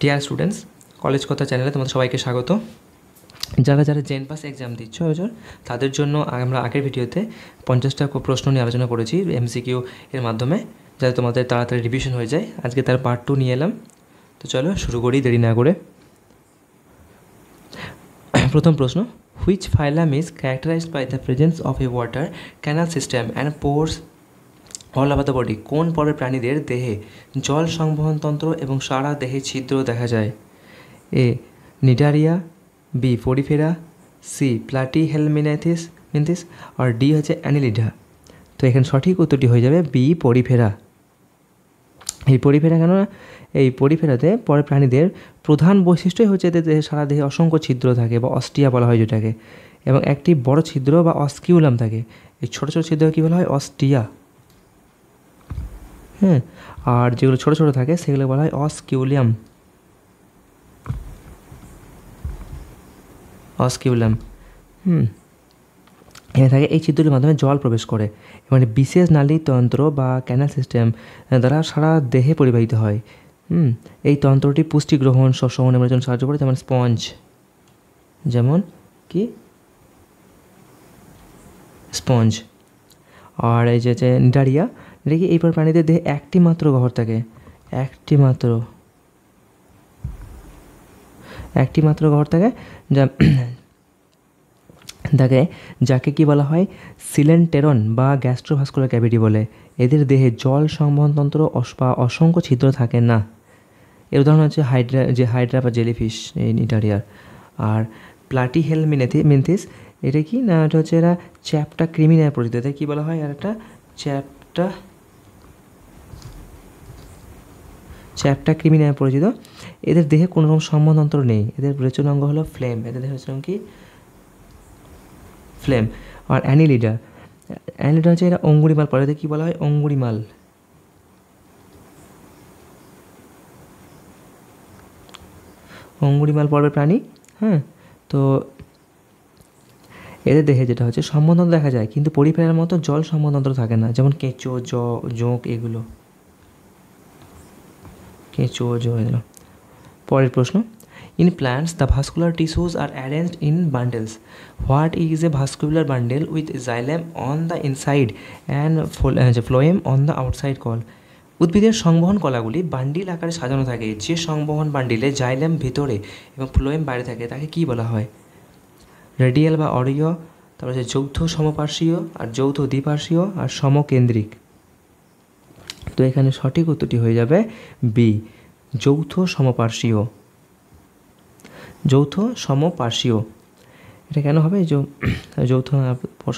Dear students, college কথা চ্যানেলে তোমাদের সবাইকে স্বাগত। যারা যারা জেন পাস এক্সাম দিচ্ছ এবছর, তাদের জন্য আমরা আগের ভিডিওতে 50টা প্রশ্ন নিয়ে আলোচনা করেছি এমসিকিউ এর মাধ্যমে, যাতে তোমাদের তাড়াতাড়ি রিভিশন হয়ে যায়। আজকে তার পার্ট 2 নিয়ে এলাম। তো চলো শুরু করি দেরি না করে। প্রথম প্রশ্ন, which phylum is characterized by the presence of a water canal system and pores all over the body? কোন পর্বের প্রাণীদের দেহে জল সংবহনতন্ত্র এবং সারা দেহে ছিদ্র দেখা যায়? এ নিডারিয়া, বি পরিফেরা, সি প্লাটিহেলমিনাথিস আর ডি হচ্ছে অ্যানিলিডা। তো এখানে সঠিক উত্তরটি হয়ে যাবে বি পরিফেরা। এই পরিফেরা কেন? এই পরিফেরাতে পরের প্রাণীদের প্রধান বৈশিষ্ট্যই হচ্ছে এদের দেহে সারা দেহে অসংখ্য ছিদ্র থাকে বা অস্টিয়া বলা হয় যেটাকে, এবং একটি বড় ছিদ্র বা অস্কিউলাম থাকে। এই ছোটো ছোটো ছিদ্র কী বলা হয়? অস্টিয়া। হ্যাঁ, আর যেগুলো ছোটো ছোটো থাকে সেগুলো বলা হয় অস্কিউলিয়াম। এখানে থাকে এই ছিদ্রটির মাধ্যমে জল প্রবেশ করে, মানে বিশেষ নালীতন্ত্র বা ক্যানাল সিস্টেম দ্বারা সারা দেহে পরিবাহিত হয়। এই তন্ত্রটি পুষ্টি গ্রহণ, শোষণের জন্য সাহায্য করে, যেমন স্পঞ্জ, যেমন কি স্পঞ্জ। আর এই যে নিডারিয়া, এটা কি এই প্রাণীদের দেহে একটি মাত্র গহ্বর থাকে, একটি মাত্র গহ্বর থাকে, যা থাকে যাকে কি বলা হয়? সিলেন্টেরন বা গ্যাস্ট্রোভাস্কুলার ক্যাভিটি বলে। এদের দেহে জল সংবহনতন্ত্র বা অসংখ্য ছিদ্র থাকে না। এর উদাহরণ হচ্ছে হাইড্রা বা জেলিফিশ, এই নিডারিয়ার। আর প্লাটিহেলমিনাথিস, এটা কি না, এটা হচ্ছে এরা চ্যাপ্টা কৃমি নামে পরিচিত। এদের কী বলা হয়? আর একটা চ্যাপ্টা কৃমি নামে পরিচিত। এদের দেহে কোনো রকম সংবহনতন্ত্র নেই। এদের প্রচুর অঙ্গ হলো ফ্লেম। এদের দেহে হচ্ছে কি ফ্লেম। আর অ্যানিলিডা হচ্ছে এরা অঙ্গুরিমাল পড়ে। এদের কী বলা হয়? অঙ্গুরিমাল পর্বের প্রাণী। হ্যাঁ, তো এদের দেহে যেটা হচ্ছে সম্বন্ধতন্ত্র দেখা যায়, কিন্তু পরিফেরার মতো জল সম্বন্ধতন্ত্র থাকে না, যেমন কেঁচো, জোঁক, এগুলো। পরের প্রশ্ন, in plants the vascular tissues are arranged in bundles. What is a vascular bundle with xylem on the inside and phloem on the outside called? উদ্ভিদের সংবহন কলাগুলি বান্ডিল আকারে সাজানো থাকে। যে সংবহন বান্ডিলে জাইলেম ভিতরে এবং ফ্লোয়েম বাইরে থাকে তাকে কী বলা হয়? রেডিয়াল বা অরীয়, তারপর হচ্ছে যৌথ সমপার্শ্বীয়, আর যৌথ দ্বিপার্শ্বীয়, আর সমকেন্দ্রিক। তো এখানে সঠিক উত্তরটি হয়ে যাবে বি যৌথ সমপার্শ্বীয়। এটা কেন হবে যৌথ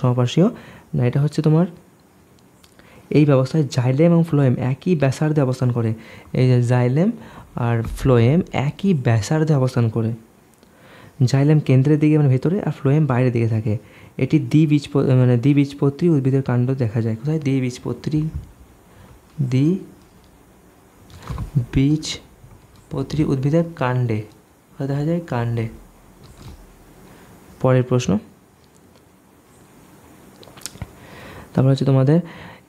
সমপার্শ্বীয়? না, এটা হচ্ছে তোমার এই ব্যবস্থায় জাইলেম এবং ফ্লোয়েম একই ব্যাসার্ধে অবস্থান করে। এই যে জাইলেম আর ফ্লোয়েম একই ব্যাসার্ধে অবস্থান করে। জাইলেম কেন্দ্রের দিকে মানে ভেতরে, আর ফ্লোয়েম বাইরের দিকে থাকে। এটি দ্বিবীজপত্রী উদ্ভিদের কাণ্ড দেখা যায়। কোথায়? দ্বিবীজপত্রী উদ্ভিদের কাণ্ডে দেখা যায়, কাণ্ডে। পরের প্রশ্ন, তারপর হচ্ছে তোমাদের,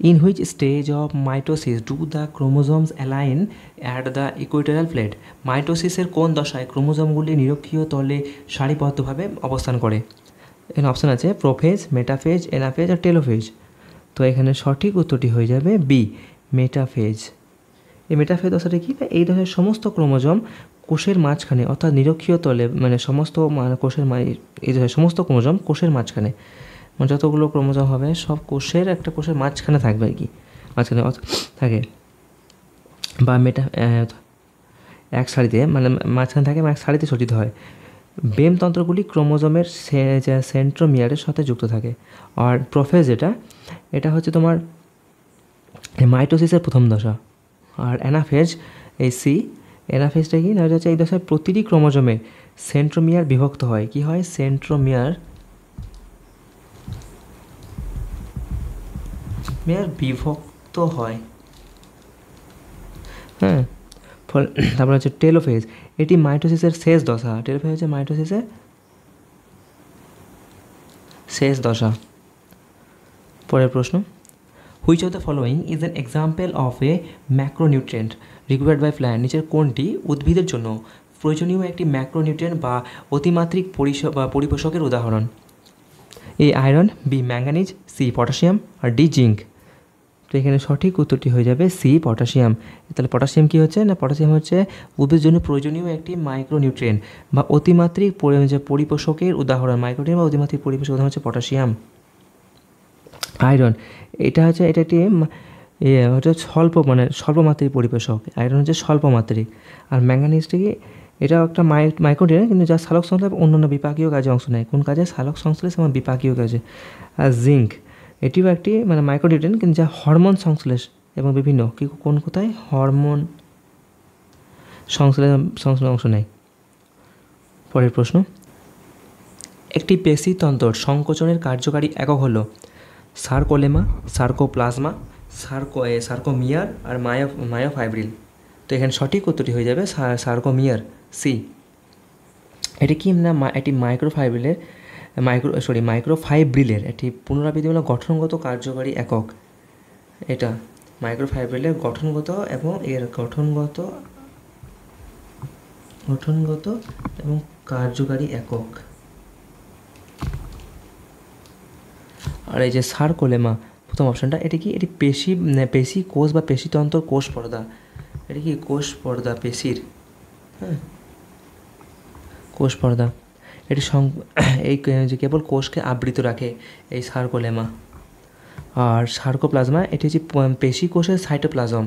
in which stage of mitosis do the chromosomes align at the equatorial plate? মাইটোসিসের কোন দশায় ক্রোমোজোমগুলি নিরক্ষীয় তলে সারিবদ্ধভাবে অবস্থান করে? এখানে অপশান আছে প্রোফেজ, মেটাফেজ, এনাফেজ আর টেলোফেজ। তো এখানে সঠিক উত্তরটি হয়ে যাবে বি মেটাফেজ। এই মেটাফেজ দশাটা কি? এই দশায় সমস্ত ক্রোমোজোম কোষের মাঝখানে, অর্থাৎ নিরক্ষীয় তলে, মানে সমস্ত এই দশায় সমস্ত ক্রোমোজোম কোষের মাঝখানে, মানে যতগুলো ক্রোমোজোম হবে সব কোষের মাঝখানে থাকবে আর কি, মাঝখানে থাকে, বা এক সারিতে, মানে মাঝখানে থাকে, এক সারিতে সজ্জিত হয়। বেমতন্ত্রগুলি ক্রোমোজোমের সেন্ট্রোমিয়ারের সাথে যুক্ত থাকে। আর প্রোফেজ এটা হচ্ছে তোমার মাইটোসিসের প্রথম দশা। আর অ্যানাফেজ, অ্যানাফেজটা কি না, হচ্ছে এই দশায় প্রতিটি ক্রোমোজোমে সেন্ট্রোমিয়ার বিভক্ত হয়। কি হয়? সেন্ট্রোমিয়ার বিভক্ত হয়। হ্যাঁ, তারপর হচ্ছে টেলোফেজ, এটি মাইটোসিসের শেষ দশা। টেলোফেজ হচ্ছে মাইটোসিসের শেষ দশা। পরের প্রশ্ন, which of the following is an example of a macronutrient required by plant? নিচের কোনটি উদ্ভিদের জন্য প্রয়োজনীয় একটি ম্যাক্রোনিউট্রিয়েন্ট বা অতিমাত্রিক পরিপোষকের উদাহরণ? A iron, B manganese, C potassium, আর ডি জিঙ্ক। তো এখানে সঠিক উত্তরটি হয়ে যাবে সি পটাশিয়াম। তাহলে পটাশিয়াম কী হচ্ছে না, পটাশিয়াম হচ্ছে উদ্ভিদের জন্য প্রয়োজনীয় একটি মাইক্রোনিউট্রিয়েন্ট বা অতিমাত্রিক পরিপোষকের উদাহরণ। মাইক্রোনিউট্রিয়েন্ট বা অতিমাত্রিক পরিপোষকের উদাহরণ হচ্ছে পটাশিয়াম। আয়রন, এটা একটি হচ্ছে স্বল্পমাত্রিক পরিপোষক। আয়রন হচ্ছে স্বল্পমাত্রিক। আর ম্যাঙ্গানিজটি এটাও একটা মাইক্রোনিউট্রিয়েন্ট, কিন্তু যা সালোক সংশ্লেষ অন্যান্য বিপাকীয় কাজে অংশ নেয়। কোন কাজে? সালোক সংশ্লেষ এবং বিপাকীয় কাজে। আর জিঙ্ক, এটিও একটি মাইক্রোনিউট্রিয়েন্ট, কিন্তু যা হরমোন সংশ্লেষ এবং বিভিন্ন কোথায় হরমোন সংশ্লেষে অংশ নেয়। পরের প্রশ্ন, একটি পেশিতন্ত্র সংকোচনের কার্যকারী একক হলো সার্কোলেমা, সার্কোপ্লাজমা, সার্কোমিয়ার আর মায়োফাইব্রিল। তো এখানে সঠিক উত্তরটি হয়ে যাবে সার্কোমিয়ার, সি। এটি কি না, এটি মাইক্রোফাইব্রিলের একটি পুনরাবৃত্তিমূলক গঠনগত কার্যকারী একক। এটা মাইক্রোফাইব্রিলের গঠনগত এবং কার্যকারী একক। আর এই যে সার্কোলেমা প্রথম অপশানটা, এটি কি? এটি পেশি কোষ বা পেশিতন্ত্র কোষ পর্দা। এটি কি? কোষ পর্দা পেশির, হ্যাঁ, কোষ পর্দা। এটি এই যে কেবল কোষকে আবৃত রাখে, এই সার্কোলেমা। আর সার্কোপ্লাজমা, এটি হচ্ছে পেশি কোষের সাইটোপ্লাজম।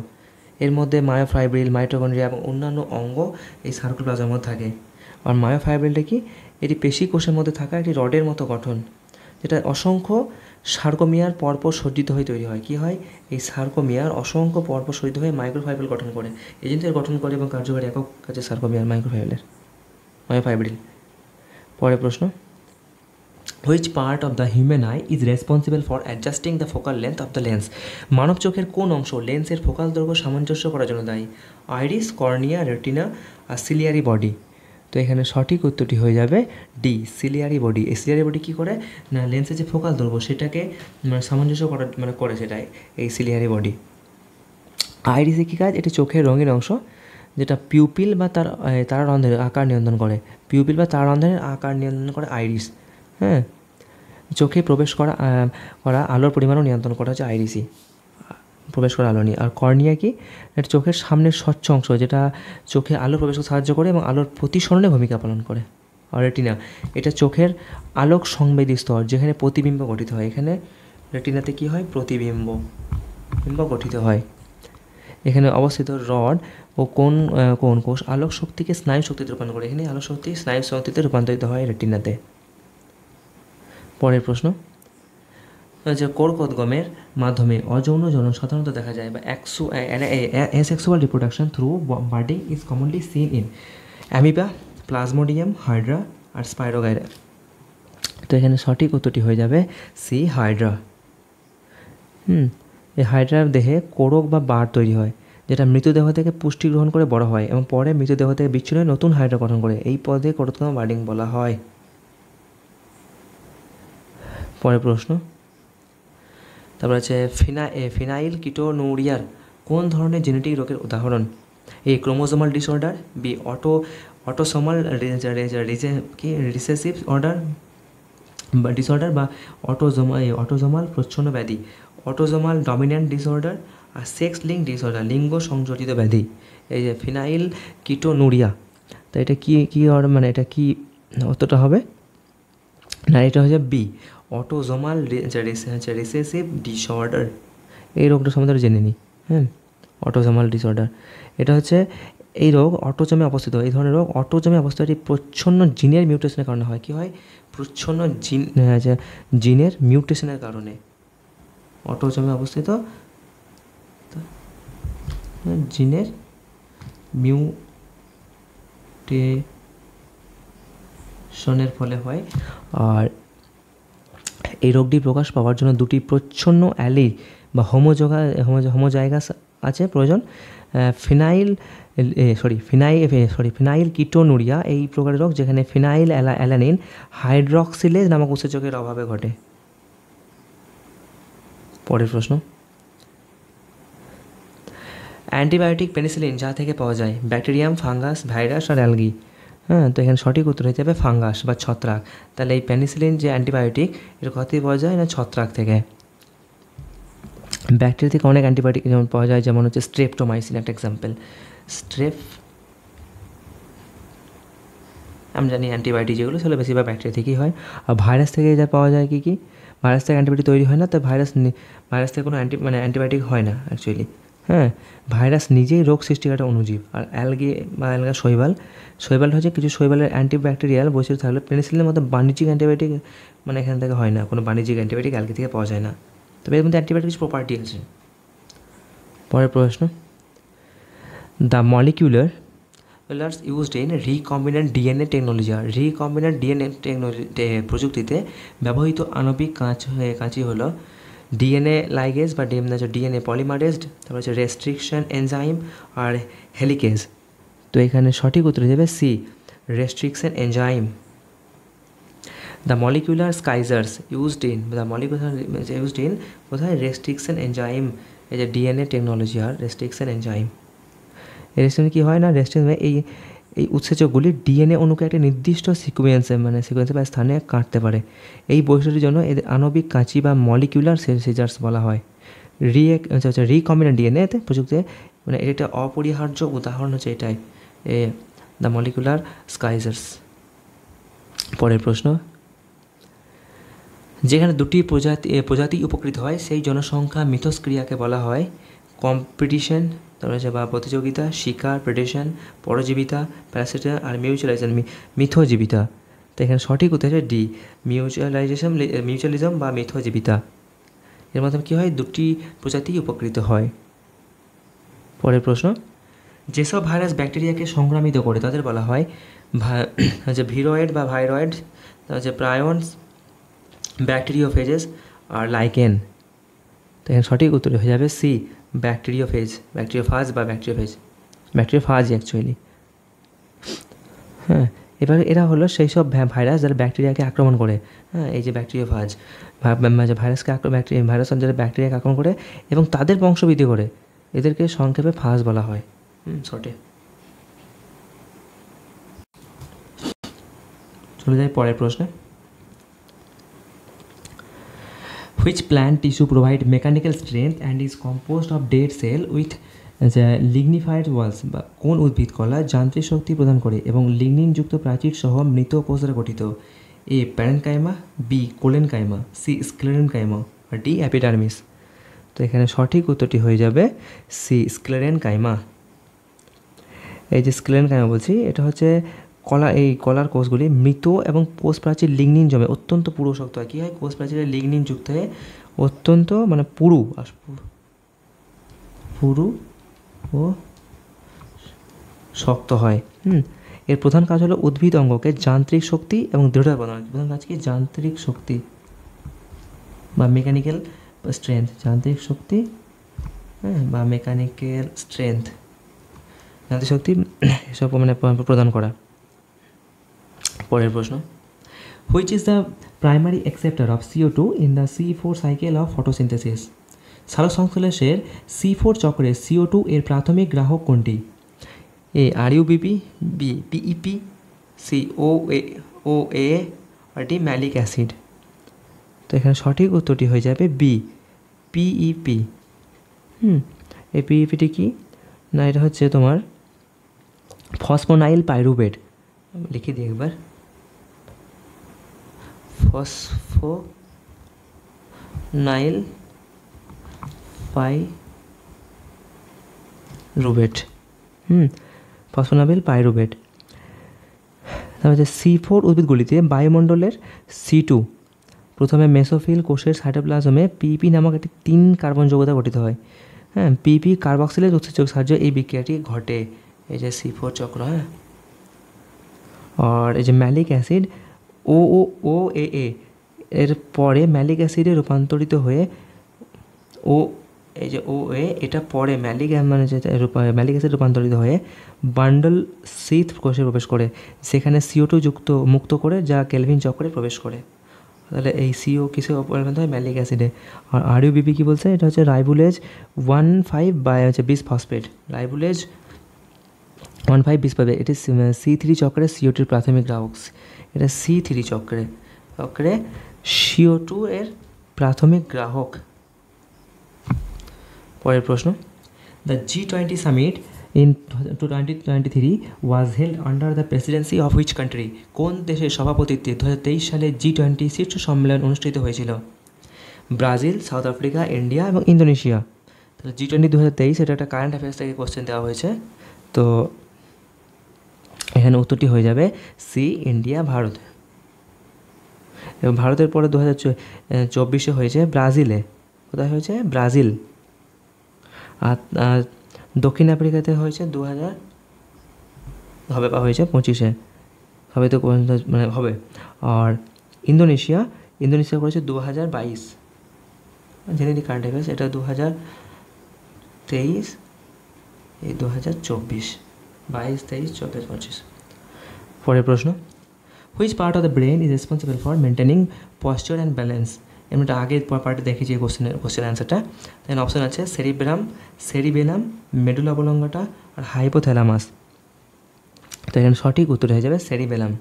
এর মধ্যে মায়োফাইব্রিল, মাইটোকন্ড্রিয়া এবং অন্যান্য অঙ্গ এই সার্কোপ্লাজমের মধ্যে থাকে। আর মায়োফাইব্রিলটা কি? এটি পেশি কোষের মধ্যে থাকা একটি রডের মতো গঠন, যেটা অসংখ্য সার্কোমিয়ার পরপর সজ্জিত হয়ে তৈরি হয়। কী হয়? এই সার্কোমিয়ার অসংখ্য পরপর সজ্জিত হয়ে মাইক্রোফাইব্রিল গঠন করে। এই জন্য গঠন করে এবং কার্যকারী একক কাছে সার্কোমিয়ার, মায়োফাইব্রিল। পরের প্রশ্ন, which part of the human eye is responsible for adjusting the focal length of the lens? মানব চোখের কোন অংশ লেন্সের ফোকাল দৈর্ঘ্য সামঞ্জস্য করার জন্য দায়ী? আইরিস, কর্নিয়া, রেটিনা আর সিলিয়ারি বডি। তো এখানে সঠিক উত্তরটি হয়ে যাবে ডি, সিলিয়ারি বডি। এই সিলিয়ারি বডি কী করে না, লেন্সের যে ফোকাল দৈর্ঘ্য সেটাকে সামঞ্জস্য করে সেটাই এই সিলিয়ারি বডি। আইরিসে কী কাজ? এটি চোখের রঙিন অংশ, যেটা পিউপিল বা তারারন্ধ্রের আকার নিয়ন্ত্রণ করে। পিউপিল বা তারারন্ধ্রের আকার নিয়ন্ত্রণ করে আইরিস, হ্যাঁ। চোখে প্রবেশ করা আলোর পরিমাণও নিয়ন্ত্রণ করা হচ্ছে আইরিসই, প্রবেশ করা আলো নিয়ে। আর কর্নিয়া কি? এটা চোখের সামনের স্বচ্ছ অংশ, যেটা চোখে আলো প্রবেশ করতে সাহায্য করে এবং আলোর প্রতিসরণে ভূমিকা পালন করে। আর রেটিনা, এটা চোখের আলোক সংবেদী স্তর, যেখানে প্রতিবিম্ব গঠিত হয়। এখানে রেটিনাতে কি হয়? প্রতিবিম্ব গঠিত হয়। এখানে অবস্থিত রড ও কোন কোষ আলোক শক্তিকে স্নায়ু শক্তিতে রূপান্তর করে। এখানে আলোক শক্তি স্নায়ু শক্তিতে রূপান্তরিত হয় রেটিনাতে। পরের প্রশ্ন, যে কর্কোদ্গমের মাধ্যমে অযৌন জনন সাধারণত দেখা যায় বা asexual reproduction through budding is commonly seen in amoeba, plasmodium, hydra আর স্পাইরোগাইরা। তো এখানে সঠিক উত্তরটি হয়ে যাবে সি, হাইড্রা। এই হাইড্রার দেহে কোরক বা বার তৈরি হয়, যেটা মৃতদেহ থেকে পুষ্টি গ্রহণ করে বড় হয় এবং পরে মৃতদেহ থেকে বিচ্ছিন্ন হয়ে নতুন হাইড্রা গঠন করে। এই পদে কর্কোদ্গম বার্ডিং বলা হয়। পরের প্রশ্ন, তারপর আছে ফিনাইল কিটোনুরিয়ার কোন ধরনের জেনেটিক রোগের উদাহরণ? A chromosomal disorder, B autosomal recessive disorder বা অটোজোমাল প্রচ্ছন্ন ব্যাধি, অটোজোমাল ডমিন্যান্ট ডিসঅর্ডার আর সেক্স লিঙ্ক ডিসঅর্ডার, লিঙ্গ সংযোজিত ব্যাধি। এই যে ফিনাইল কিটোনুরিয়া, তো এটা কি এটা কি উত্তরটা হবে না, এটা হচ্ছে বি, অটোজোমাল রিসেসিভ ডিসঅর্ডার। এই রোগটা সম্বন্ধে জেনে নিই, হ্যাঁ। অটোজোমাল ডিসঅর্ডার, এটা হচ্ছে এই রোগ অটোজোমে অবস্থিত। এই ধরনের রোগ অটোজোমে অবস্থিত একটি প্রচ্ছন্ন জিনের মিউটেশনের কারণে হয়। কী হয়? প্রচ্ছন্ন জিনের মিউটেশনের কারণে অটোজোমে অবস্থিত জিনের মিউটেশনের ফলে হয়। আর এই রোগটি প্রকাশ পাওয়ার জন্য দুটি প্রচ্ছন্ন অ্যালিল বা হোমোজাইগাস আছে প্রয়োজন। ফিনাইল কিটোনুরিয়া এই প্রকারের রোগ, যেখানে ফিনাইল অ্যালানিন হাইড্রক্সিলেজ নামক উৎসেচকের অভাবে ঘটে। পরের প্রশ্ন, অ্যান্টিবায়োটিক পেনিসিলিন যা থেকে পাওয়া যায় ব্যাকটেরিয়াম, ফাঙ্গাস, ভাইরাস আর অ্যালগি। হ্যাঁ, তো এখানে সঠিক উত্তর হয়ে যাবে ফাঙ্গাস বা ছত্রাক। তাহলে এই পেনিসিলিন যে অ্যান্টিবায়োটিক এটা কোথা থেকে পাওয়া যায় না ছত্রাক থেকে। ব্যাকটেরিয়া থেকে অনেক অ্যান্টিবায়োটিক যেমন পাওয়া যায়, যেমন হচ্ছে স্ট্রেপ্টোমাইসিন একটা এক্সাম্পল। আমরা জানি অ্যান্টিবায়োটিক যেগুলো সেগুলো বেশিরভাগ ব্যাকটেরিয়া থেকেই হয়। আর ভাইরাস থেকে যা পাওয়া যায় কী ভাইরাস থেকে অ্যান্টিবায়োটিক তৈরি হয় না, তো ভাইরাস থেকে কোনো অ্যান্টিবায়োটিক হয় না অ্যাকচুয়ালি। হ্যাঁ, ভাইরাস নিজেই রোগ সৃষ্টিকারী অণুজীব। আর অ্যালগি বা শৈবাল হচ্ছে কিছু শৈবালের অ্যান্টিব্যাকটেরিয়াল বৈশিষ্ট্য থাকলে পেনিসিলিনের মতো বাণিজ্যিক অ্যান্টিবায়োটিক এখান থেকে হয় না, কোনো বাণিজ্যিক অ্যান্টিবায়োটিক অ্যালগি থেকে পাওয়া যায় না। তবে এর মধ্যে অ্যান্টিবায়োটিক কিছু প্রপার্টি আছে। পরের প্রশ্ন, the molecular used in recombinant DNA technology. আর রিকম্বিনেন্ট ডিএনএ প্রযুক্তিতে ব্যবহৃত আণবিক কাঁচি হলো ডিএনএ লাইগেজ বা ডিএনএ পলিমারেজড, তারপর হচ্ছে রেস্ট্রিকশন এনজাইম আর হেলিকেজ। তো এখানে সঠিক উত্তর যাবে C, restriction enzyme. The molecular scissors used in কোথায় রেস্ট্রিকশন এনজাইম, এই যে ডিএনএ টেকনোলজি আর রেস্ট্রিকশন এনজাইম। এই রেস্ট্রিকশনে কী হয় না, রেস্ট্রিকশনে এই উৎসেচকগুলি ডিএনএ অণুকে একটা নির্দিষ্ট সিকোয়েন্সে বা স্থানে কাটতে পারে। এই বৈশিষ্ট্যের জন্য এদের আণবিক কাঁচি বা মলিকুলার সিজার্স বলা হয়। রিকম্বিনেন্ট ডিএনএতে প্রযুক্তিতে এটা একটা অপরিহার্য উদাহরণ হচ্ছে এটাই, দ্য মলিকুলার স্কাইজার্স। পরের প্রশ্ন, যেখানে দুটি প্রজাতি উপকৃত হয় সেই জনসংখ্যা মিথস্ক্রিয়াকে বলা হয় কম্পিটিশন, তারপর হচ্ছে বা প্রতিযোগিতা, শিকার প্রেডেশন, পরজীবিতা প্যারাসিটা আর মিথজীবিতা। তো এখানে সঠিক উত্তর হচ্ছে ডি, মিউচুয়ালিজম বা মিথজীবিতা। এর মাধ্যমে কী হয়, দুটি প্রজাতি উপকৃত হয়। পরের প্রশ্ন, যেসব ভাইরাস ব্যাকটেরিয়াকে সংক্রামিত করে তাদের বলা হয় হচ্ছে ভিরয়েড বা ভাইরয়েড, হচ্ছে প্রায়ন্স, ব্যাকটেরিওফেজেস আর লাইকেন। তো এখানে সঠিক উত্তর হয়ে যাবে সি, ব্যাকটেরিওফাজ বা ব্যাকটেরিওফাজই অ্যাকচুয়ালি। হ্যাঁ, এবার এরা হলো সেই সব ভাইরাস যারা ব্যাকটেরিয়াকে আক্রমণ করে। হ্যাঁ, এই যে ব্যাকটেরিওফাজ ভাইরাস যারা ব্যাকটেরিয়াকে আক্রমণ করে এবং তাদের বংশবৃদ্ধি করে, এদেরকে সংক্ষেপে ফাজ বলা হয়। শর্টে চলে যাই পরের প্রশ্নে। Which plant tissue provide mechanical strength and is composed of dead cell with lignified walls? বা কোন উদ্ভিদ কলা যান্ত্রিক শক্তি প্রদান করে এবং লিগনিনযুক্ত প্রাচীর সহ মৃত কোষ দ্বারা গঠিত? A parenchyma, B collenchyma, C sclerenchyma আর ডি অ্যাপিডার্মিস। তো এখানে সঠিক উত্তরটি হয়ে যাবে সি, স্ক্লেরেনকাইমা। এই যে স্ক্লেরেনকাইমা বলছি, এটা হচ্ছে কলার কোষগুলি মৃত এবং কোষ প্রাচীর লিগনিন জমে অত্যন্ত পুরু শক্ত হয়। কী হয়, কোষ প্রাচীরের লিগনিন যুক্ত হয়ে অত্যন্ত পুরু ও শক্ত হয়। এর প্রধান কাজ হলো উদ্ভিদ অঙ্গকে যান্ত্রিক শক্তি এবং দৃঢ়তা প্রদান। প্রধান কাজ কি, যান্ত্রিক শক্তি বা মেকানিক্যাল স্ট্রেংথ, যান্ত্রিক শক্তি বা মেকানিক্যাল স্ট্রেংথ, যান্ত্রিক শক্তি এসব প্রদান করা। পরের প্রশ্ন, which is the primary acceptor of CO2 in the C4 cycle of photosynthesis? সালোক সংশ্লেষের C4 চক্রে CO2 এর প্রাথমিক গ্রাহক কোনটি? A RUBP, B PEP, C OA আর ডি ম্যালিক অ্যাসিড। তো এখানে সঠিক উত্তরটি হয়ে যাবে বি, PEP। এই PEPটি কি না, এটা হচ্ছে তোমার ফসফোনাইল পাইরুভেট। লিখে দিই একবার, ফসফোনাইল পাইরুভেট। ফসফোনাইল পাইরুভেট। তারপর হচ্ছে C4 উদ্ভিদগুলিতে বায়ুমণ্ডলের C2 প্রথমে মেসোফিল কোষের সাইটোপ্লাজমে PP নামক একটি 3 কার্বন যৌগতা গঠিত হয়। হ্যাঁ, PP কার্বক্সিলেজ উৎসেচক সাহায্যে এই বিক্রিয়াটি ঘটে। এই যে C4 চক্র। হ্যাঁ, আর এই যে ম্যালিক অ্যাসিড OAA এর পরে ম্যালিক অ্যাসিডে রূপান্তরিত হয়ে এই যে OA এটা পরে ম্যালিক অ্যাসিড রূপান্তরিত হয়ে বান্ডল সিথ কোষে প্রবেশ করে, সেখানে CO2 মুক্ত করে যা কেলভিন চক্রে প্রবেশ করে। তাহলে এই সিও কিসে পরিণত হয়, ম্যালিক অ্যাসিডে। আর আরইউবিপি কী বলছে, এটা হচ্ছে রাইবুলেজ 1,5 বাই হচ্ছে বিসফসফেট, রাইবুলেজ 1,5 বিসফসফেট। এটি C3 চক্রে CO2 প্রাথমিক গ্রাহক। এটা C3 চক্রে CO2 এর প্রাথমিক গ্রাহক। পরের প্রশ্ন, the G20 summit in 2023 was held under the Presidency of which country? কোন দেশের সভাপতিত্বে 2023 সালে G20 শীর্ষ সম্মেলন অনুষ্ঠিত হয়েছিল? ব্রাজিল, সাউথ আফ্রিকা, ইন্ডিয়া এবং ইন্দোনেশিয়া। তাহলে G20 2023 এটা একটা কারেন্ট অ্যাফেয়ার্স থেকে কোশ্চেন দেওয়া হয়েছে, তো এখানে উত্তরটি হয়ে যাবে সি, ইন্ডিয়া, ভারত। এবং ভারতের পরে 2024 হয়েছে ব্রাজিলে। কোথায় হয়েছে? ব্রাজিল। আর দক্ষিণ আফ্রিকাতে হয়েছে 2000 হবে বা হয়েছে 25-এ, হবে তো মানে হবে। আর ইন্দোনেশিয়া করেছে 2022। জেনে কারেন্ট অ্যাফেয়ার্স, এটা 2023, এই 2024, 22, 23, 24, 25। পরের প্রশ্ন, which part of the brain is responsible for maintaining posture and balance? এমনটা আগের পার্টে দেখেছি কোশ্চেন অ্যান্সারটা। দেন অপশান আছে সেরিবেলাম, মেডুলা অবলঙ্গাটা আর হাইপোথ্যালামাস। তো এখানে সঠিক উত্তর হয়ে যাবে সেরিবেলাম।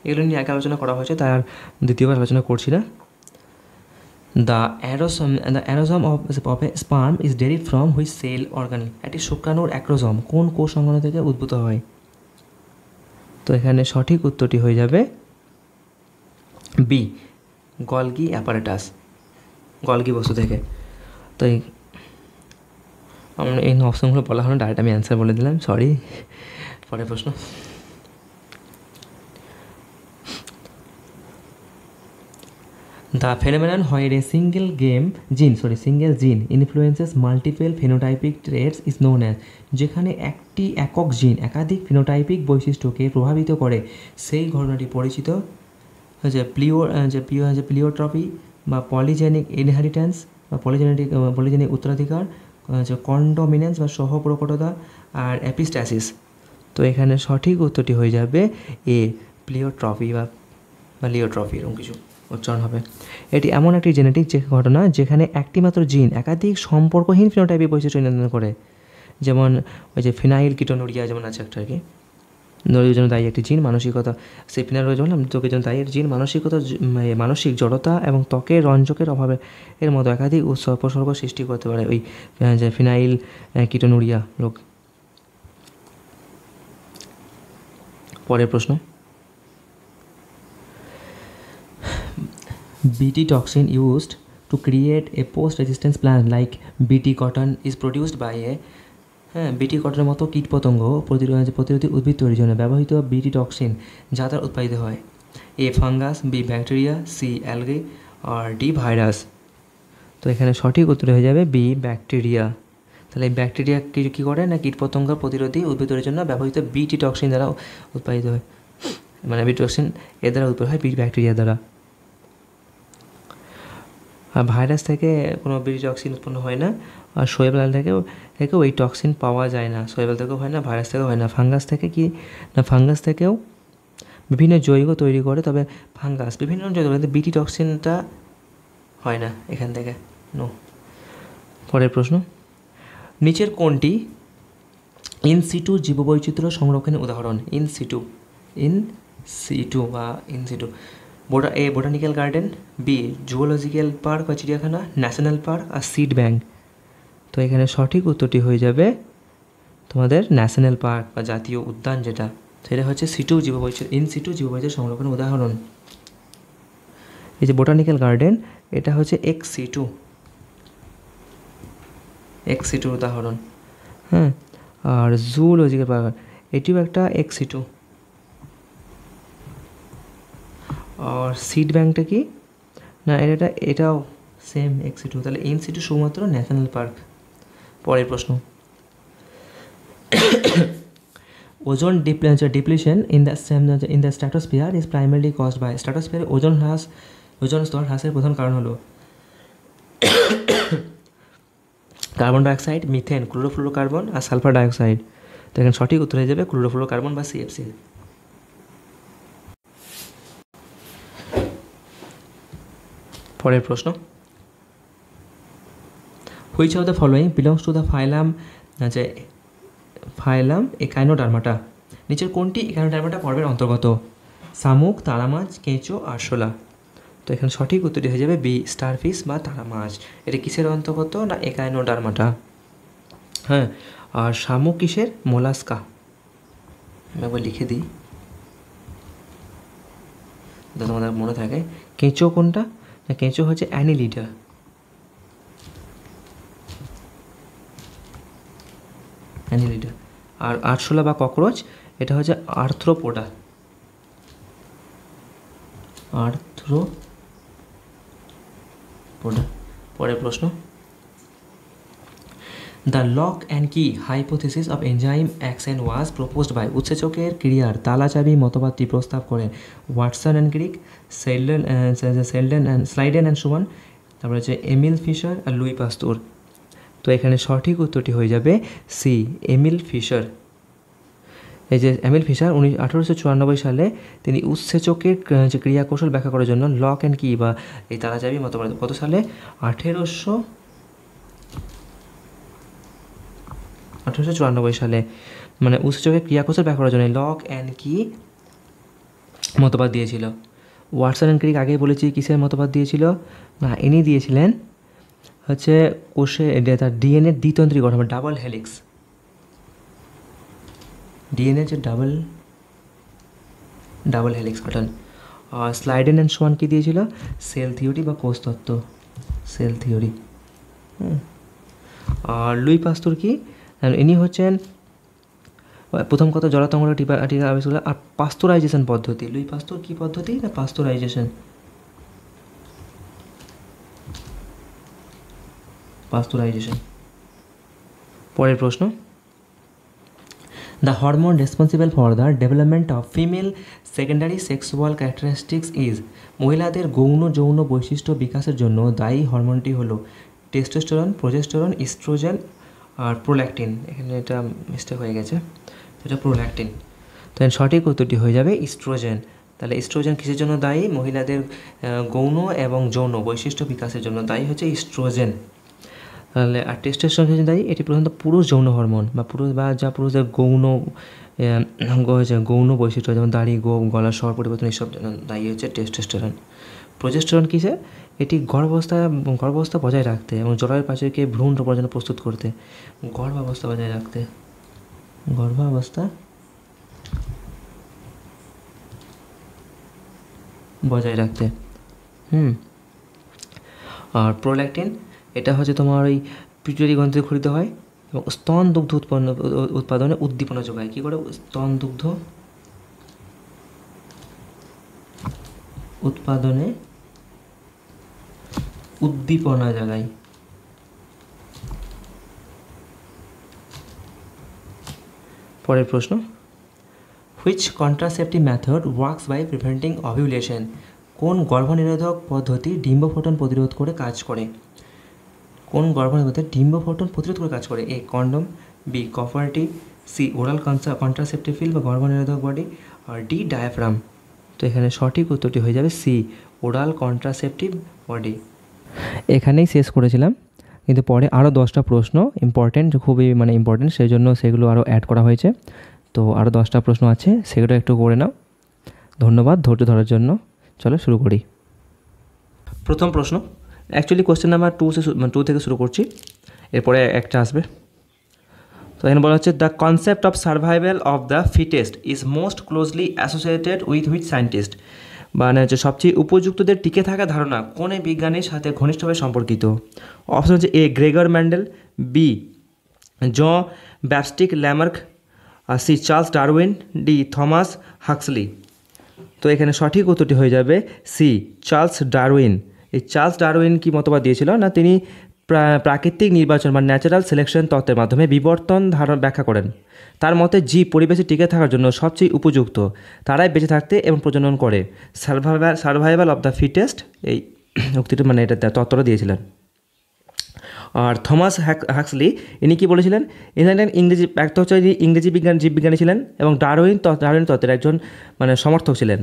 এগুলো নিয়ে আগে আলোচনা করা হয়েছে, তার দ্বিতীয়বার আলোচনা করছি না। The acrosome of a sperm is derived from which cell organ? একটি শুক্রাণুর অ্যাক্রোজম কোন কোষ অঙ্গাণু থেকে উদ্ভূত হয়? তো এখানে সঠিক উত্তরটি হয়ে যাবে বি, গলগি অ্যাপারেটাস, গলগি বস্তু থেকে। তো আমরা এই অপশনগুলো বলা হলো, ডাইরেক্ট আমি অ্যান্সার বলে দিলাম, সরি। পরের প্রশ্ন, the phenomenon where a single gene influences multiple phenotypic traits is known as? যেখানে একটি একক জিন একাধিক ফিনোটাইপিক বৈশিষ্ট্যকে প্রভাবিত করে, সেই ঘটনাটি পরিচিত হচ্ছে প্লিওট্রপি বা পলিজেনিক ইনহেরিটেন্স বা পলিজেনিক উত্তরাধিকার, হচ্ছে কন্ডোমিনেন্স বা সহপ্রকটতা, আর অ্যাপিস্ট্যাসিস। তো এখানে সঠিক উত্তরটি হয়ে যাবে এ, প্লিওট্রপি বা লিওট্রপি, এরকম কিছু উচ্চারণ হবে। এটি এমন একটি জেনেটিক ঘটনা যেখানে একটি মাত্র জিন একাধিক সম্পর্কহীন ফিনোটাইপিক বৈশিষ্ট্য নির্ধারণ করে। যেমন ওই যে ফিনাইল কিটোনুরিয়া যেমন আছে একটা আর কি, নদীর জন্য দায়ী একটি জিন, মানসিকতা, সেই ফিনাইল বললাম ত্বকের জন্য দায়ী জিন, মানসিক জড়তা এবং ত্বকের রঞ্জকের অভাবে এর মতো একাধিক উপসর্গ সৃষ্টি করতে পারে ওই যে ফিনাইল কিটোনুরিয়া রোগ। পরের প্রশ্ন, BT toxin used to create a post-resistance plant like BT cotton is produced by a BT কটনের মতো কীটপতঙ্গ প্রতিরোধী উদ্ভিদ তৈরির জন্য ব্যবহৃত BT টক্সিন যা দ্বারা উৎপাদিত হয়? এ, ফাঙ্গাস, বি, ব্যাকটেরিয়া, সি, অ্যালগে, আর ডি, ভাইরাস। তো এখানে সঠিক উত্তর হয়ে যাবে বি, ব্যাকটেরিয়া। তাহলে এই ব্যাকটেরিয়া কী করে না, কীটপতঙ্গ প্রতিরোধী উদ্ভিদ তৈরির জন্য ব্যবহৃত BT টক্সিন দ্বারা উৎপাদিত হয়, মানে BT টক্সিন এর দ্বারা উৎপন্ন হয় ব্যাকটেরিয়া দ্বারা। আর ভাইরাস থেকে কোনো BT টক্সিন উৎপন্ন হয় না, আর শোয়েব লাল থেকেও এই টক্সিন পাওয়া যায় না, শোয়েব থেকেও হয় না, ভাইরাস থেকেও হয় না। ফাঙ্গাস থেকেও বিভিন্ন জৈব তৈরি করে, তবে ফাঙ্গাস বিভিন্ন জৈব, কিন্তু BT টক্সিনটা হয় না এখান থেকে, নো। পরের প্রশ্ন, নিচের কোনটি ইনসিটু জীববৈচিত্র্য সংরক্ষণের উদাহরণ? In situ A, botanical garden, B, zoological park বা চিড়িয়াখানা, ন্যাশনাল পার্ক, আর সিড ব্যাংক। তো এখানে সঠিক উত্তরটি হয়ে যাবে তোমাদের ন্যাশনাল পার্ক বা জাতীয় উদ্যান, যেটা সেটা হচ্ছে ইনসিটু জীববৈচিত্র্য সংরক্ষণের উদাহরণ। এই যে বোটানিক্যাল গার্ডেন, এটা হচ্ছে এক্স সিটুর উদাহরণ, হ্যাঁ। আর জুওলজিক্যাল পার্ক এটিও একটা এক্স সিটু। আর সিড ব্যাংকটা কি না, এটাও সেম এক্স সিটু। তাহলে ইনসিটু শুধুমাত্র ন্যাশনাল পার্ক। পরের প্রশ্ন, ozone depletion in the stratosphere is primarily caused by? স্ট্র্যাটোস্ফিয়ারে ওজন স্তর হ্রাসের প্রধান কারণ হলো কার্বন ডাইঅক্সাইড, মিথেন, ক্লোরোফ্লোরোকার্বন আর সালফার ডাইঅক্সাইড। তো এখানে সঠিক উত্তর হয়ে যাবে ক্লোরোফ্লোরোকার্বন বা CFC। পরের প্রশ্ন, which of the following belongs to the phylum echinodermata, নিচের কোনটি একাইনোডার্মাটা পর্বের অন্তর্গত? শামুক, তারা মাছ, কেঁচো, আরশোলা। তো এখানে সঠিক উত্তরটি হয়ে যাবে বি, স্টারফিশ বা তারা মাছ। এটা কিসের অন্তর্গত না একাইনোডার্মাটা। হ্যাঁ, আর শামুক কিসের? মোলাস্কা। আমি একবার লিখে দিই তোমাদের মনে থাকে। কেঁচো কোনটা না, কেঁচো হচ্ছে অ্যানিলিডা। আর আরশোলা বা ককরোচ এটা হচ্ছে আর্থ্রোপোডা। পরের প্রশ্ন, the lock and key hypothesis of enzyme action was proposed by, উৎসেচকের ক্রিয়ার তালাচাবি মতবাদটি প্রস্তাব করেন Watson and Crick, Schleiden and Schwann, তারপরে হচ্ছে এমিল ফিশার আর লুই পাস্তুর। তো এখানে সঠিক উত্তরটি হয়ে যাবে সি, এমিল ফিশার। এই যে এমিল ফিশার 1894 সালে তিনি উৎসেচকের যে ক্রিয়া কৌশল ব্যাখ্যা করার জন্য লক অ্যান্ড কি বা এই তালাচাবি মতবাদ, কত সালে? 1894 সালে, মানে উৎসেচকের ক্রিয়া কৌশল ব্যাখ্যা করার জন্য লক অ্যান্ড কি মতবাদ দিয়েছিল। ওয়াটসন অ্যান্ড ক্রিক আগেই বলেছি কিসের মতবাদ দিয়েছিল না, ইনি দিয়েছিলেন হচ্ছে কোষে তার ডিএনএ দ্বিতন্ত্রী গঠন, ডাবল হেলিক্স, ডিএনএ যে ডাবল হেলিক্স গঠন। আর স্লাইডেন অ্যান্ড সোয়ান কি দিয়েছিল? সেল থিওরি বা কোষতত্ত্ব, সেল থিওরি। আর লুই পাস্তুর কি, ইনি হচ্ছেন প্রথম কথা জলাতঙ্ক টিকা আবিষ্কার আর পাস্তুরাইজেশন পদ্ধতি। লুই পাস্তুর কি পদ্ধতি না পাস্তুরাইজেশন। পরের প্রশ্ন, the hormone responsible for the development of female secondary sexual characteristics is, মহিলাদের যৌন বৈশিষ্ট্য বিকাশের জন্য দায়ী হরমোনটি হলো টেস্টোস্টেরন, প্রোজেস্টেরন, ইস্ট্রোজেন আর প্রোল্যাকটিন। এখানে এটা মিস্টেক হয়ে গেছে, এটা প্রোল্যাকটিন। তাই সঠিক উত্তরটি হয়ে যাবে ইস্ট্রোজেন। তাহলে ইস্ট্রোজেন কিসের জন্য দায়ী? মহিলাদের গৌণ এবং যৌন বৈশিষ্ট্য বিকাশের জন্য দায়ী হচ্ছে ইস্ট্রোজেন। তাহলে আর টেস্টোস্টেরন কিসের দায়ী? এটি প্রধানত পুরুষ যৌন হরমোন বা যা পুরুষদের গৌণ বৈশিষ্ট্য, যেমন দাড়ি, গলার স্বর পরিবর্তন, এইসব জন্য দায়ী হচ্ছে টেস্টোস্টেরন। প্রোজেস্টেরন কিসের? এটি গর্ভাবস্থা বজায় রাখতে এবং জরায়ুর প্রাচীরকে ভ্রূণ রোপণের জন্য প্রস্তুত করতে, গর্ভাবস্থা বজায় রাখতে। আর প্রোল্যাকটিন এটা হচ্ছে তোমার ওই পিটুইটারি গ্রন্থি ক্ষরিত হয় এবং স্তন দুগ্ধ উৎপাদনে উদ্দীপনা যোগায়। কী করে? স্তন দুগ্ধ উৎপাদনে উদ্দীপনা জাগায়। পরের প্রশ্ন, which contraceptive method works by preventing ovulation, কোন গর্ভনিরোধক পদ্ধতি ডিম্বফোটন প্রতিরোধ করে কাজ করে? A condom, B copper T, C oral contraceptive pill বা গর্ভনিরোধক বডি, আর ডি ডায়াফ্রাম। তো এখানে সঠিক উত্তরটি হয়ে যাবে সি, ওরাল কন্ট্রাসেপটিভ বডি। এখানেই শেষ করেছিলাম, কিন্তু পরে আরও 10টা প্রশ্ন খুবই ইম্পর্টেন্ট, সেই জন্য সেগুলো আরও অ্যাড করা হয়েছে। তো আরও 10টা প্রশ্ন আছে, সেগুলো একটু করে নাও। ধন্যবাদ ধৈর্য ধরার জন্য। চলো শুরু করি। প্রথম প্রশ্ন, অ্যাকচুয়ালি কোয়েশ্চেন নাম্বার 2 থেকে শুরু করছি, এরপরে একটা আসবে। তো এখানে বলা হচ্ছে, the concept of survival of the fittest is most closely associated with which scientist, মানে হচ্ছে সবচেয়ে উপযুক্তদের টিকে থাকা ধারণা কোন বিজ্ঞানীর সাথে ঘনিষ্ঠভাবে সম্পর্কিত? অপশন হচ্ছে A Gregor Mendel, B John Baptiste Lamarck, C Charles Darwin, D Thomas Huxley. তো এখানে সঠিক উত্তরটি হয়ে যাবে সি, চার্লস ডারউইন। এই চার্লস ডারউইন কি মতবাদ দিয়েছিল না, তিনি প্রাকৃতিক নির্বাচন বা ন্যাচারাল সিলেকশন তত্ত্বের মাধ্যমে বিবর্তন ধারণ ব্যাখ্যা করেন। তার মতে জীব পরিবেশে টিকে থাকার জন্য সবচেয়ে উপযুক্ত, তারাই বেঁচে থাকতে এবং প্রজনন করে। সার্ভাইভাল অফ দ্য ফিটেস্ট এই উক্তিটি এটা তত্ত্বটা দিয়েছিলেন। আর থমাস হাক্সলি ইনি কী বলেছিলেন? ইংরেজি একটা হচ্ছে ইংরেজি জীববিজ্ঞানী ছিলেন এবং ডারউইন তত্ত্বের একজন সমর্থক ছিলেন।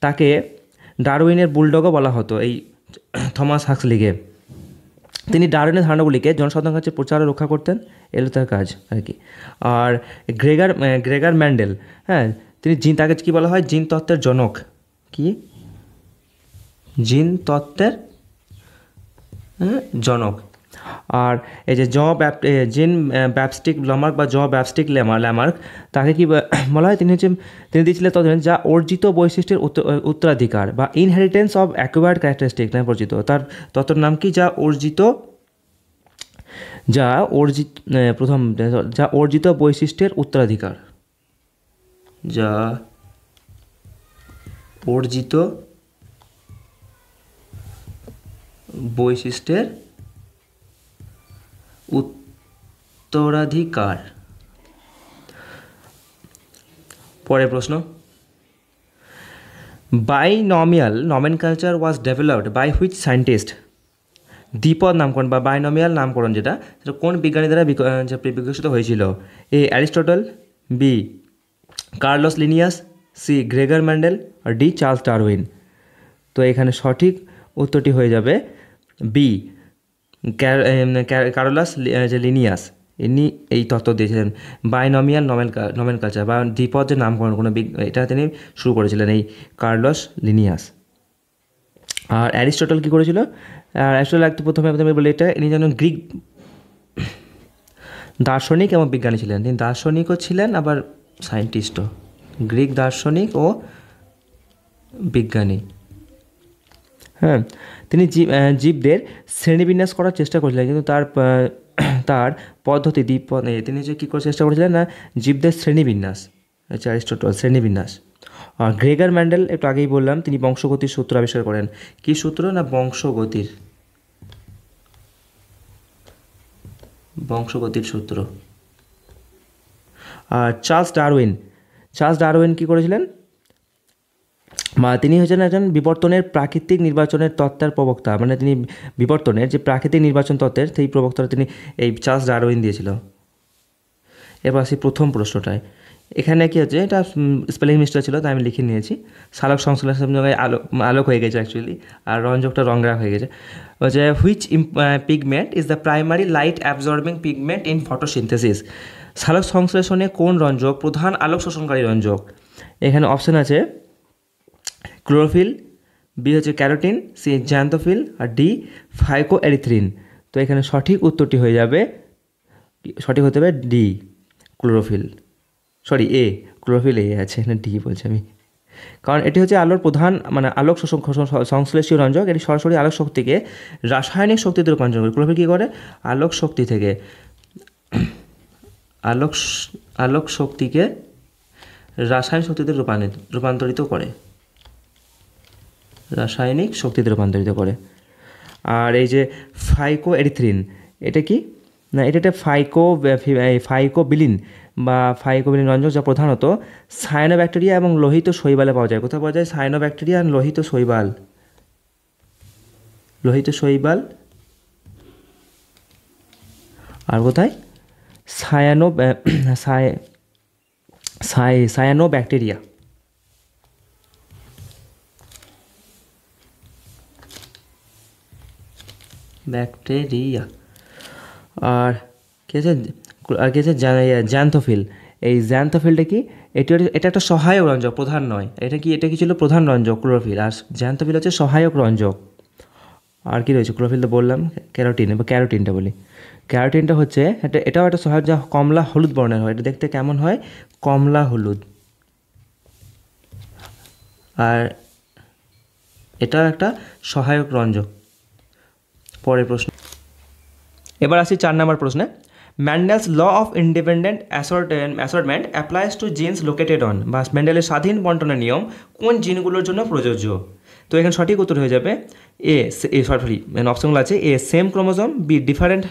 তাকে ডারউইনের বুলডগও বলা হতো। এই থমাস হাক্সলিকে। তিনি ডারউইনের ধারণাগুলিকে জনসাধারণের কাছে প্রচার ও রক্ষা করতেন, এলো তার কাজ আর কি। আর গ্রেগার ম্যান্ডেল, হ্যাঁ, তিনি তাকে কী বলা হয়, জিন তত্ত্বের জনক। কি জিন তত্ত্বের জনক। আর এই যে জিন ব্যাপস্টিক লামার্ক বা ব্যাপস্টিক ল্যামার্ক, তাকে কি বলা হয়, তিনি দিয়েছিলেন তত্ত্ব যা অর্জিত বৈশিষ্ট্যের উত্তরাধিকার বা ইনহেরিটেন্স অফ অ্যাকুয়ার্ড ক্যারেক্টারিস্টিক নামে পরিচিত। তার তত্ত্বের নাম কি, যা অর্জিত বৈশিষ্ট্যের উত্তরাধিকার। যা অর্জিত বৈশিষ্ট্যের উত্তরাধিকার। পরের প্রশ্ন, binomial nomenclature was developed by which scientist. দ্বিপদ নামকরণ বা বাইনমিয়াল নামকরণ সেটা কোন বিজ্ঞানী দ্বারা বিকশিত হয়েছিল? A Aristotle, B Carolus Linnaeus, C Gregor Mendel, আর ডি চার্লস ডারউইন। তো এখানে সঠিক উত্তরটি হয়ে যাবে বি কার্লস লিনিয়াস। ইনি এই তত্ত্ব দিয়েছিলেন বাইনমিয়াল নমেনকালচার বা দ্বিপদ যে নামকরণ এটা তিনি শুরু করেছিলেন, এই কার্লস লিনিয়াস। আর অ্যারিস্টটল কী করেছিল? অ্যারিস্টটল প্রথমে বলে এটা ইনি যেন গ্রিক দার্শনিক এবং বিজ্ঞানী ছিলেন। তিনি দার্শনিকও ছিলেন আবার সায়েন্টিস্টও, গ্রিক দার্শনিক ও বিজ্ঞানী। হ্যাঁ, তিনি জীবদের শ্রেণীবিন্যাস করার চেষ্টা করেছিলেন, কিন্তু তার পদ্ধতি তিনি যে কী করার চেষ্টা করেছিলেন না, জীবদের শ্রেণীবিন্যাস, হচ্ছে অ্যারিস্টটল শ্রেণীবিন্যাস। আর গ্রেগর ম্যান্ডেল একটু আগেই বললাম, তিনি বংশগতির সূত্র আবিষ্কার করেন। কী সূত্র না, বংশগতির সূত্র। আর চার্লস ডারউইন কী করেছিলেন? তিনি হচ্ছেন একজন বিবর্তনের প্রাকৃতিক নির্বাচনের তত্ত্বের প্রবক্তা, মানে তিনি বিবর্তনের যে প্রাকৃতিক নির্বাচন তত্ত্বের সেই প্রবক্তারা তিনি এই চার্লস ডারউইন দিয়েছিল। এবার আসি প্রথম প্রশ্নটায়। এখানে কী হচ্ছে, এটা স্পেলিং মিস্টেক ছিল, তাই আমি লিখে নিয়েছি। সালোক সংশ্লেষণ জায়গায় আলোক হয়ে গেছে অ্যাকচুয়ালি, আর রঞ্জকটা রংরা হয়ে গেছে। হচ্ছে which pigment is the primary light absorbing pigment in photosynthesis. সালোক সংশ্লেষণে কোন রঞ্জক প্রধান আলোক শোষণকারী রঞ্জক? এখানে অপশান আছে ক্লোরোফিল, বি হচ্ছে ক্যারোটিন, সি জ্যান্থোফিল, আর ডি ফাইকোএরিথ্রিন। তো এখানে সঠিক উত্তরটি হয়ে যাবে, সঠিক হতে হবে D chlorophyll, A chlorophyll A আছে, এখানে ডি বলছি আমি, কারণ এটি হচ্ছে আলোর প্রধান মানে আলোক সংশ্লেষীয় রঞ্জক। এটি সরাসরি আলোক শক্তিকে রাসায়নিক শক্তিতে রূপান্তর করে। ক্লোরোফিল কী করে? আলোক শক্তি থেকে আলোক শক্তিকে রাসায়নিক শক্তিতে রূপান্তরিত করে, রাসায়নিক শক্তিতে রূপান্তরিত করে। আর এই যে ফাইকোএরিথ্রিন, এটা কি না, এটা একটা ফাইকোবিলিন বা ফাইকোবিলিন রঞ্জক, যা প্রধানত সায়ানোব্যাকটেরিয়া এবং লোহিত শৈবালে পাওয়া যায়। কোথায় পাওয়া যায়? সায়ানোব্যাকটেরিয়া আর লোহিত শৈবাল। আর কোথায়? সায়ানোব্যাকটেরিয়া। আর কী আছে জ্যান্থোফিল। এই জ্যান্থোফিলটা কি? এটা একটা সহায়ক রঞ্জক, প্রধান নয়। এটা কি ছিল? প্রধান রঞ্জক ক্লোরোফিল, আর জ্যান্থোফিল হচ্ছে সহায়ক রঞ্জক। আর কি রয়েছে? ক্লোরোফিল তো বললাম, ক্যারোটিনটা বলি। ক্যারোটিনটা হচ্ছে এটাও একটা সহায়ক, যা কমলা হলুদ বর্ণের হয়। এটা দেখতে কেমন হয়? কমলা হলুদ। আর এটা একটা সহায়ক রঞ্জক। পরের প্রশ্ন, এবার আসি 4 নম্বর প্রশ্নে। Mendel's law of independent assortment applies to genes located on, বা ম্যান্ডেলের স্বাধীন বন্টনের নিয়ম কোন জিনগুলোর জন্য প্রযোজ্য? তো এখানে সঠিক উত্তর হয়ে যাবে অপশনগুলো আছে A same chromosome, B different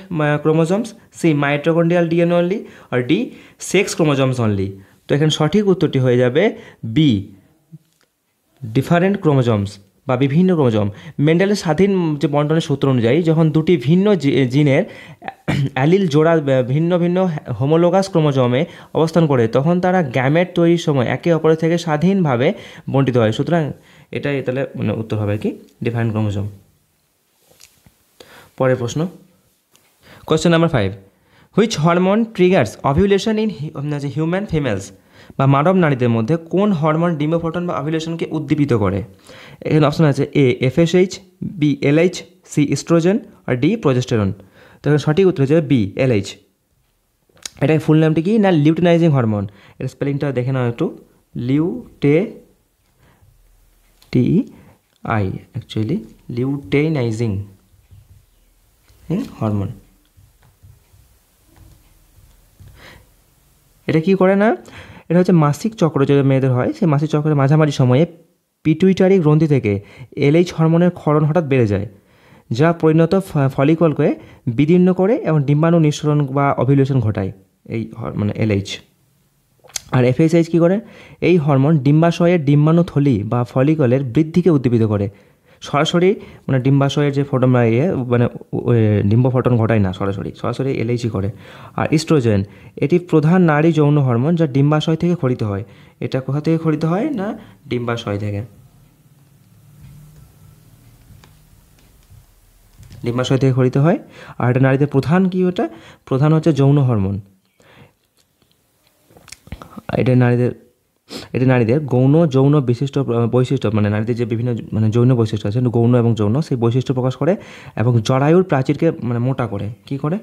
chromosomes, C mitochondrial DNA only, আর ডি সেক্স ক্রোমোজোমস অনলি। তো এখানে সঠিক উত্তরটি হয়ে যাবে বি ডিফারেন্ট ক্রোমোজোমস বা বিভিন্ন ক্রোমোজোম। মেন্ডেলের স্বাধীন যে বন্টনের সূত্র অনুযায়ী যখন দুটি ভিন্ন জিনের অ্যালিল জোড়া ভিন্ন ভিন্ন হোমোলোগাস ক্রোমোজোমে অবস্থান করে, তখন তারা গ্যামেট তৈরির সময় একে অপরের থেকে স্বাধীনভাবে বণ্টিত হয়। সুতরাং এটাই তাহলে উত্তর হবে কি ডিফারেন্ট ক্রোমোজোম। পরের প্রশ্ন, question number 5, which hormone triggers ovulation in human females, বা মানব নারীদের মধ্যে কোন হরমোন ডিম্বফটন বা অভিউলেশনকে উদ্দীপিত করে? এখানে অপশন আছে A FSH, B LH, C estrogen, আর ডি প্রোজেস্টেরন। তো এখানে সঠিক উত্তর হচ্ছে বি এলএইচ। এটা ফুল নামটি কি না লিউটেনাইজিং হরমোন। এর স্পেলিংটা দেখে নাও একটু, অ্যাকচুয়ালি লিউটেনাইজিং হরমোন। এটা কি করে না, এটা হচ্ছে মাসিক চক্র যে মেয়েদের হয়, সেই মাসিক চক্রের মাঝামাঝি সময়ে পিটুইটারি গ্রন্থি থেকে এলএইচ হরমোনের ক্ষরণ হঠাৎ বেড়ে যায়, যা পরিণত ফলিকলকে বিদীর্ণ করে এবং ডিম্বাণু নিঃসরণ বা অভিলেশন ঘটায়, এই মানে এলএইচ। আর এফএসএইচ কী করে, এই হরমোন ডিম্বাশয়ের ডিম্বাণু থলি বা ফলিকলের বৃদ্ধিকে উদ্দীপিত করে, সরাসরি মানে ডিম্বাশয়ের যে ফটন মানে ডিম্ব ফটন ঘটায় না, সরাসরি এলএইচই করে। আর ইস্ট্রোজেন, এটি প্রধান নারী যৌন হরমোন যা ডিম্বাশয় থেকে খরিত হয়। এটা কোথা থেকে খরিত হয় না ডিম্বাশয় থেকে, ডিম্বাশয় থেকে খরিত হয়। আর এটা নারীদের প্রধান কি, ওটা প্রধান হচ্ছে যৌন হরমোন। এটা নারীদের যৌন বৈশিষ্ট্য মানে নারীদের যে বিভিন্ন মানে যৌন বৈশিষ্ট্য আছে, গৌণ এবং যৌন, সেই বৈশিষ্ট্য প্রকাশ করে এবং জরায়ুর প্রাচীরকে মানে মোটা করে। কি করে,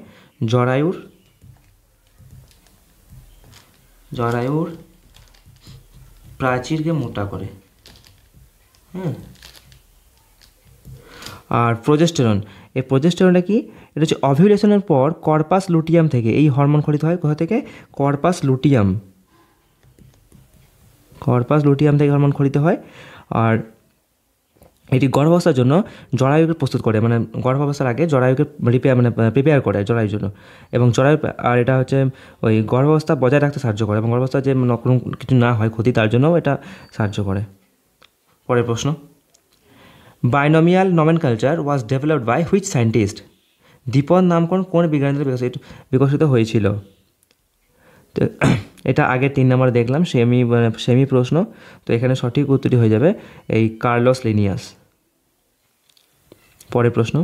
জরায়ুর প্রাচীরকে মোটা করে। আর প্রোজেস্টেরন, এই প্রোজেস্টেরনটা কি, এটা হচ্ছে অভিউলেশনের পর কর্পাস লুটিয়াম থেকে এই হরমোন খরিত হয়। কোথা থেকে, কর্পাস লুটিয়াম থেকে হরমোন খরিত হয়। আর এটি গর্ভাবস্থার জন্য জরায়ুকে প্রস্তুত করে, মানে গর্ভাবস্থার আগে জরায়ুকে প্রিপেয়ার করে জরায়ুর জন্য। এবং আর এটা হচ্ছে ওই গর্ভাবস্থা বজায় রাখতে সাহায্য করে এবং গর্ভাবস্থা যে কোনো কিছু না হয় ক্ষতি, তার জন্যও এটা সাহায্য করে। পরের প্রশ্ন, binomial nomenclature was developed by which scientist, দ্বিপদ নামকরণ কোন বিজ্ঞানীদের বিকশিত হয়েছিল? তো এটা আগের 3 নম্বরে দেখলাম, সেমি প্রশ্ন। তো এখানে সঠিক উত্তরটি হয়ে যাবে এই কার্লোস লিনিয়াস। পরের প্রশ্ন,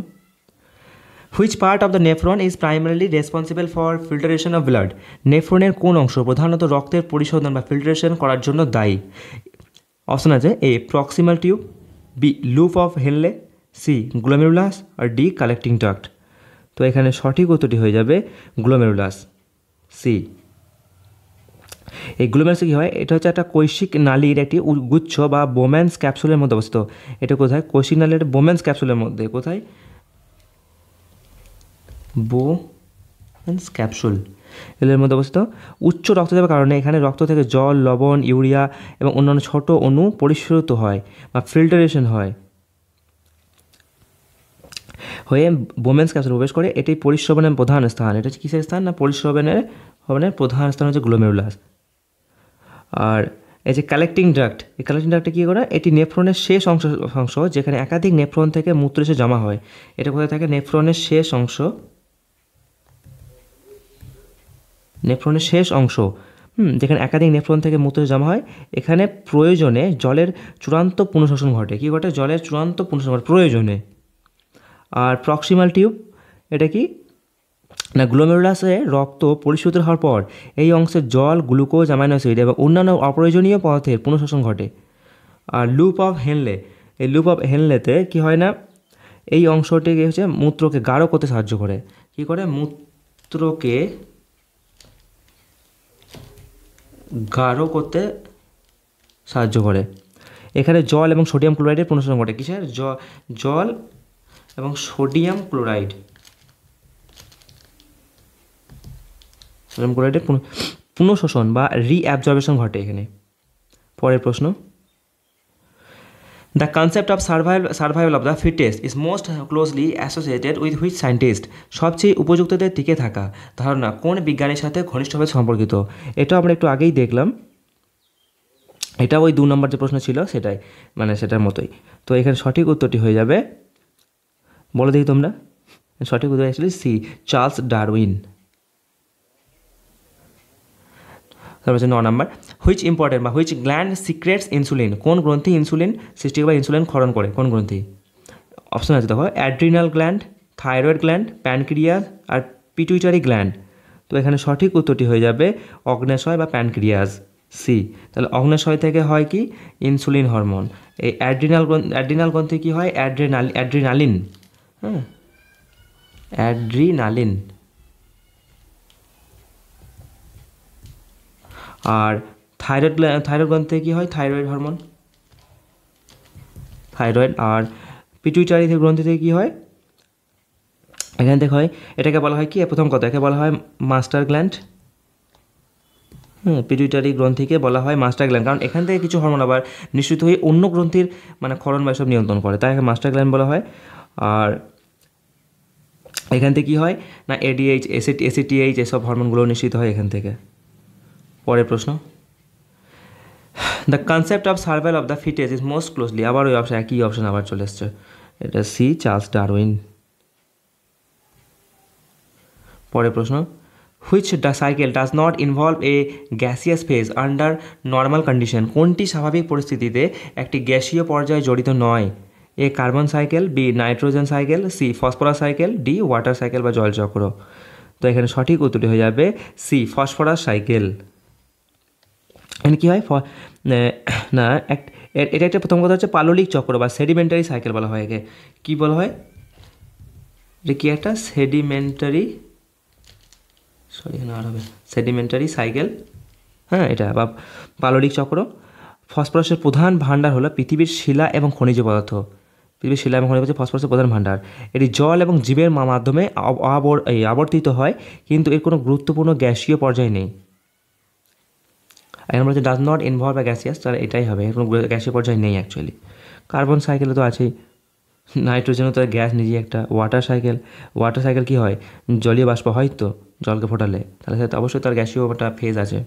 which part of the nephron is primarily responsible for filtration of blood, নেফ্রনের কোন অংশ প্রধানত রক্তের পরিশোধন বা ফিল্টারেশন করার জন্য দায়ী? অপশন আছে A proximal tube, B loop of Henle, C glomerulus, আর ডি কালেক্টিং ডাক্ট। তো এখানে সঠিক উত্তরটি হয়ে যাবে গ্লোমেরুলাস, সি। এই গ্লোমেরুলাস কী হয়, এটা হচ্ছে একটা কৈশিক নালীর একটি গুচ্ছ বা বোম্যান্স ক্যাপসুলের মধ্যে অবস্থিত। এটা কোথায়, কৈশিক নালীর বোম্যান্স ক্যাপসুলের মধ্যে, কোথায়, বোম্যান্স ক্যাপসুল এর মধ্যে অবস্থিত। উচ্চ রক্তচাপের কারণে এখানে রক্ত থেকে জল, লবণ, ইউরিয়া এবং অন্যান্য ছোট অণু পরিশোধিত হয় বা ফিল্টারেশন হয়ে বোমেন্স ক্যাপসুলে প্রবেশ করে। এটি পরিশ্রবণের প্রধান স্থান। এটা হচ্ছে কিসের স্থান না পরিশ্রবণের প্রধান স্থান হচ্ছে গ্লোমেরুলাস। আর এই যে কালেক্টিং ডাক্ট, এই কালেক্টিং ডাক্টে কী করে, এটি নেফ্রনের শেষ অংশ যেখানে একাধিক নেফ্রন থেকে মূত্র এসে জমা হয়। এটা কোথায় থাকে, নেফ্রনের শেষ অংশ যেখানে একাধিক নেফ্রন থেকে মূত্র জমা হয়। এখানে প্রয়োজনে জলের চূড়ান্ত পুনঃশোষণ ঘটে। কী ঘটে, জলের চূড়ান্ত পুনঃশোষণ ঘটে প্রয়োজনে। আর প্রক্সিমাল টিউব, এটা কি না গ্লোমেরুলাসে রক্ত পরিশোধিত হওয়ার পর এই অংশের জল, গ্লুকোজ, অ্যামাইনো অ্যাসিড এবং অন্যান্য অপ্রয়োজনীয় পদার্থের পুনঃশোষণ ঘটে। আর লুপ অফ হেনলে, এই লুপ অফ হেনলেতে কী হয় না, এই অংশটিকে হচ্ছে মূত্রকে গাঢ় করতে সাহায্য করে। কী করে, মূত্রকে গাঢ় করতে সাহায্য করে। এখানে জল এবং সোডিয়াম ক্লোরাইডের পুনঃশোষণ ঘটে। কিসের, জল এবং সোডিয়াম ক্লোরাইডের পুনঃশোষণ বা রিঅ্যাবজর্বেশন ঘটে এখানে। পরের প্রশ্ন, the concept of survival of the fittest is most closely associated with which scientist, সবচেয়ে উপযুক্তদের টিকে থাকা ধারণা কোন বিজ্ঞানীর সাথে ঘনিষ্ঠভাবে সম্পর্কিত? এটা আমরা একটু আগেই দেখলাম, এটা ওই 2 নম্বর যে প্রশ্ন ছিল সেটাই, মানে সেটার মতোই। তো এখানে সঠিক উত্তরটি হয়ে যাবে, বলে দেখি তোমরা, সঠিক উত্তর অ্যাকচুয়ালি সি, চার্লস ডারউইন। তারপর হচ্ছে 9 নম্বর, হুইচ ইম্পর্টেন্ট বা হুইচ গ্ল্যান্ড সিক্রেটস ইনসুলিন, কোন গ্রন্থি ইনসুলিন সৃষ্টি বা ইনসুলিন ক্ষরণ করে, কোন গ্রন্থি? অপশন আছে দেখো, adrenal gland, thyroid gland, pancreas আর পিটুইটারি গ্ল্যান্ড। তো এখানে সঠিক উত্তরটি হয়ে যাবে অগ্ন্যাশয় বা প্যানক্রিয়াস, সি। তাহলে অগ্ন্যাশয় থেকে হয় কি ইনসুলিন হরমোন। এই অ্যাড্রিনাল গ্রন্থি কী হয় অ্যাড্রিনালিন, হ্যাঁ অ্যাড্রিনালিন। আর থাইরয়েড গ্রন্থি কী হয় থাইরয়েড হরমোন, থাইরয়েড। আর পিটুইটারি গ্রন্থি থেকে কী হয়, এখান থেকে হয়, এটাকে বলা হয় কি প্রথম কথা, একে বলা হয় মাস্টার গ্ল্যান্ড। পিটুইটারি গ্রন্থিকে বলা হয় মাস্টার গ্ল্যান্ড, কারণ এখান থেকে কিছু হরমোন আবার নিঃসৃত হয়ে অন্য গ্রন্থির মানে ক্ষরণ বা এসব নিয়ন্ত্রণ করে, তাই একে মাস্টার গ্ল্যান্ড বলা হয়। আর এখান থেকে কী হয় না এডিএইচ, এসিটিএইচ এসব হরমোনগুলো নিঃসৃত হয় এখান থেকে। পরের প্রশ্ন, the concept of survival of the fittest is most closely, আবার ওই অপশন একই অপশন আবার চলে এসছে, এটা সি চার্লস ডারউইন। পরের প্রশ্ন, which cycle does not involve a gaseous phase under normal condition, কোনটি স্বাভাবিক পরিস্থিতিতে একটি গ্যাসীয় পর্যায়ে জড়িত নয়? A carbon cycle, B nitrogen cycle, C phosphorus cycle, D water cycle বা জলচক্র। তো এখানে সঠিক উত্তরটি হয়ে যাবে সি ফসফরাস সাইকেল। এখানে কী হয় না এটা একটা প্রথম কথা হচ্ছে পাললিক চক্র বা সেডিমেন্টারি সাইকেল বলা হয় একে। কী বলা হয় এটা কি একটা সেডিমেন্টারি সাইকেল, হ্যাঁ এটা বা পাললিক চক্র। ফসফরাসের প্রধান ভাণ্ডার হলো পৃথিবীর শিলা এবং খনিজ পদার্থ, পৃথিবীর শিলা এবং খনিজ পদার্থ ফসফরাসের প্রধান ভাণ্ডার। এটি জল এবং জীবের মাধ্যমে আবর্তিত হয়, কিন্তু এর কোনো গুরুত্বপূর্ণ গ্যাসীয় পর্যায় নেই। এখন বলছে does not involve a gaseous, তাহলে এটাই হবে, এর কোনো গ্যাসীয় পর্যায় নেই অ্যাকচুয়ালি। কার্বন সাইকেলে তো আছেই, নাইট্রোজেনও তো গ্যাস নিজেই একটা। ওয়াটার সাইকেল কী হয় জলীয় বাষ্প হয় তো জলকে ফোটালে, তাহলে অবশ্যই তার গ্যাসীয় একটা ফেজ আছে।